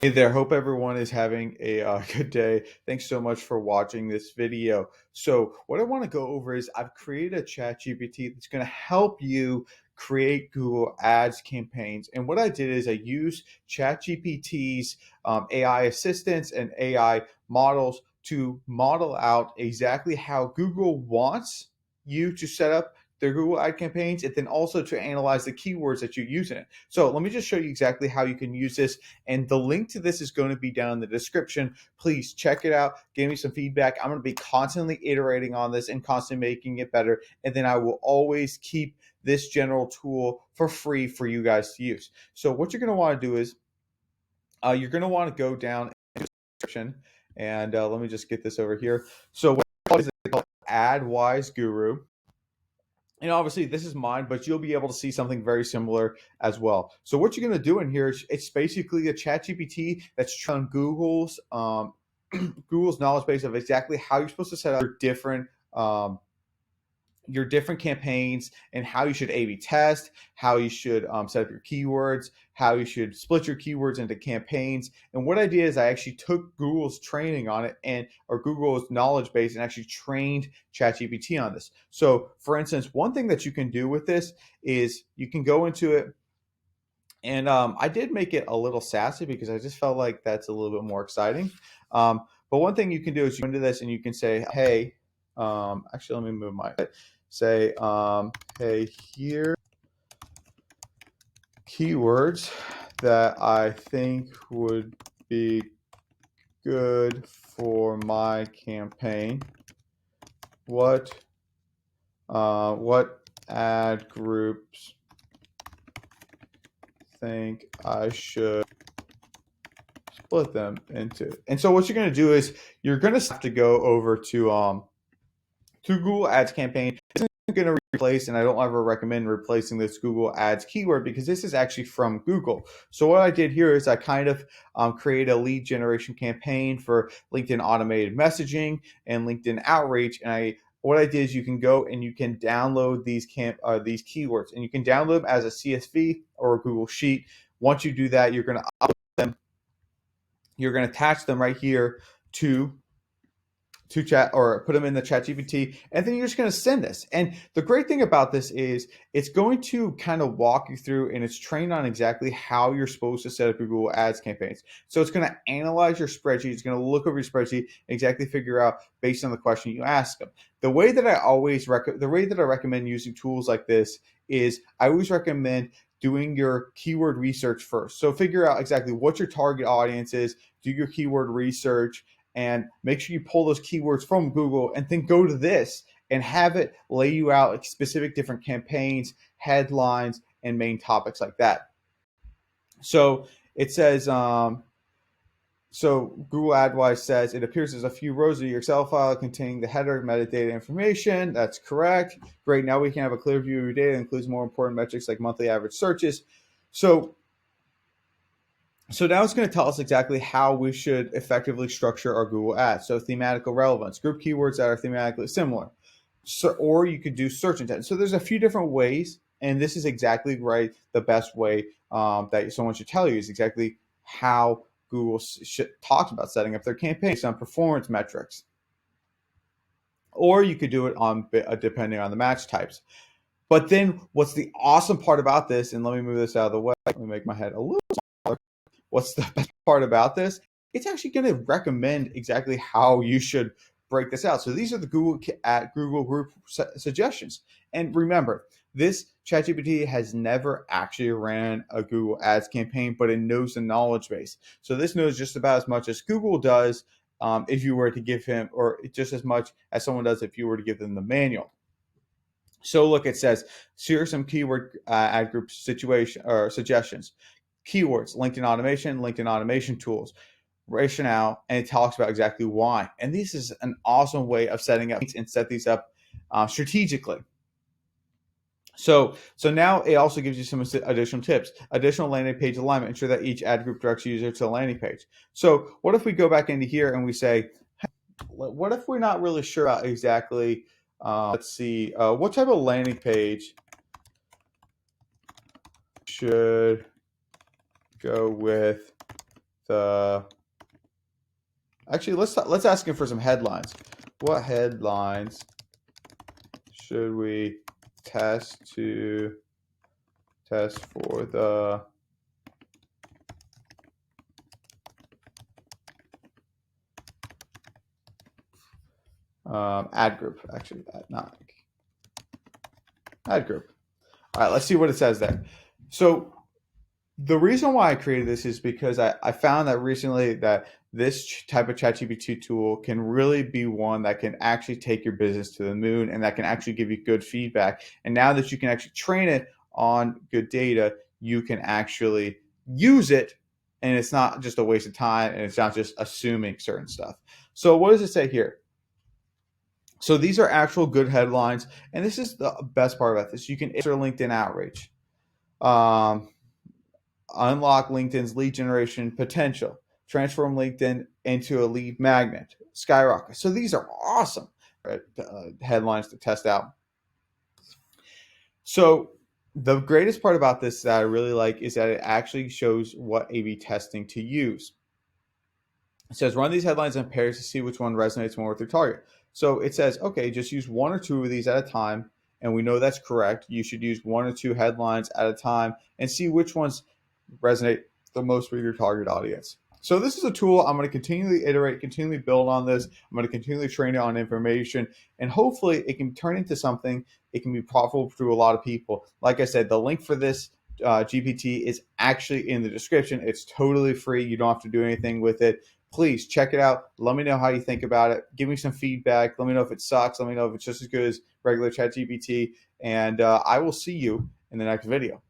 Hey there, hope everyone is having a good day. Thanks so much for watching this video. So what I want to go over is I've created a chat GPT that's going to help you create Google Ads campaigns. And what I did is I used chat GPT's AI assistants and AI models to model out exactly how Google wants you to set up their Google ad campaigns, and then also to analyze the keywords that you use in it. So let me just show you exactly how you can use this, and the link to this is going to be down in the description. Please check it out. Give me some feedback. I'm going to be constantly iterating on this and constantly making it better. And then I will always keep this general tool for free for you guys to use. So what you're going to want to do is you're going to want to go down in the description, and let me just get this over here. So what is it called? AdWise Guru. And obviously this is mine, but you'll be able to see something very similar as well. So what you're going to do in here is it's basically a chat GPT that's on Google's Google's knowledge base of exactly how you're supposed to set up your different campaigns and how you should A/B test, how you should set up your keywords, how you should split your keywords into campaigns. And what I did is I actually took Google's training on it or Google's knowledge base and actually trained ChatGPT on this. So for instance, one thing that you can do with this is you can go into it, and I did make it a little sassy because I just felt like that's a little bit more exciting. But one thing you can do is you go into this and you can say, hey, actually, let me move my, say, hey, here keywords that I think would be good for my campaign. What ad groups think I should split them into? And so what you're going to do is you're going to have to go over to Google Ads campaign. This isn't going to replace, and I don't ever recommend replacing this Google Ads keyword because this is actually from Google. So what I did here is I kind of create a lead generation campaign for LinkedIn automated messaging and LinkedIn outreach. And what I did is you can go and you can download these keywords, and you can download them as a CSV or a Google Sheet. Once you do that, you're going to upload them. You're going to attach them right here to chat, or put them in the chat GPT, and then you're just going to send this. And the great thing about this is it's going to kind of walk you through, and it's trained on exactly how you're supposed to set up your Google Ads campaigns. So it's going to analyze your spreadsheet. It's going to look over your spreadsheet, exactly figure out based on the question you ask them. The way that I recommend using tools like this is I always recommend doing your keyword research first. So figure out exactly what your target audience is, do your keyword research, and make sure you pull those keywords from Google, and then go to this and have it lay you out specific different campaigns, headlines, and main topics like that. So it says, so Google AdWise says it appears there's a few rows of your Excel file containing the header metadata information. That's correct. Great. Now we can have a clear view of your data that includes more important metrics like monthly average searches. So now it's going to tell us exactly how we should effectively structure our Google ads. So thematical relevance, group keywords that are thematically similar, or you could do search intent. So there's a few different ways, and this is exactly right. The best way that someone should tell you is exactly how Google talks about setting up their campaigns on performance metrics. Or you could do it on depending on the match types. But then what's the awesome part about this, and let me move this out of the way. Let me make my head a little smaller. What's the best part about this? It's actually going to recommend exactly how you should break this out. So these are the Google group suggestions. And remember, this ChatGPT has never actually ran a Google Ads campaign, but it knows the knowledge base. So this knows just about as much as Google does if you were to give him, or just as much as someone does if you were to give them the manual. So look, it says, here are some keyword ad group situation or suggestions. Keywords, LinkedIn automation tools, rationale, and it talks about exactly why. And this is an awesome way of setting up and set these up strategically. So now it also gives you some additional tips. Additional landing page alignment. Ensure that each ad group directs the user to the landing page. So what if we go back into here and we say, what if we're not really sure about exactly, let's see, what type of landing page should go with the actually let's ask him for some headlines. What headlines should we test for the ad group? Actually, not ad group. All right, let's see what it says there. So the reason why I created this is because I found that recently that this type of ChatGPT tool can really be one that can actually take your business to the moon and that can actually give you good feedback. And now that you can actually train it on good data, you can actually use it and it's not just a waste of time and it's not just assuming certain stuff. So what does it say here? So these are actual good headlines, and this is the best part about this. You can answer LinkedIn outreach. Um, Unlock LinkedIn's lead generation potential, transform LinkedIn into a lead magnet, skyrocket. So these are awesome headlines to test out. So the greatest part about this that I really like is that it actually shows what A/B testing to use. It says run these headlines in pairs to see which one resonates more with your target. So it says, okay, just use one or two of these at a time. And we know that's correct. You should use one or two headlines at a time and see which ones resonate the most with your target audience. So this is a tool I'm going to continually iterate, continually build on this. I'm going to continually train it on information, and hopefully it can turn into something. It can be profitable to a lot of people. Like I said, the link for this GPT is actually in the description. It's totally free. You don't have to do anything with it. Please check it out. Let me know how you think about it. Give me some feedback. Let me know if it sucks. Let me know if it's just as good as regular ChatGPT. And I will see you in the next video.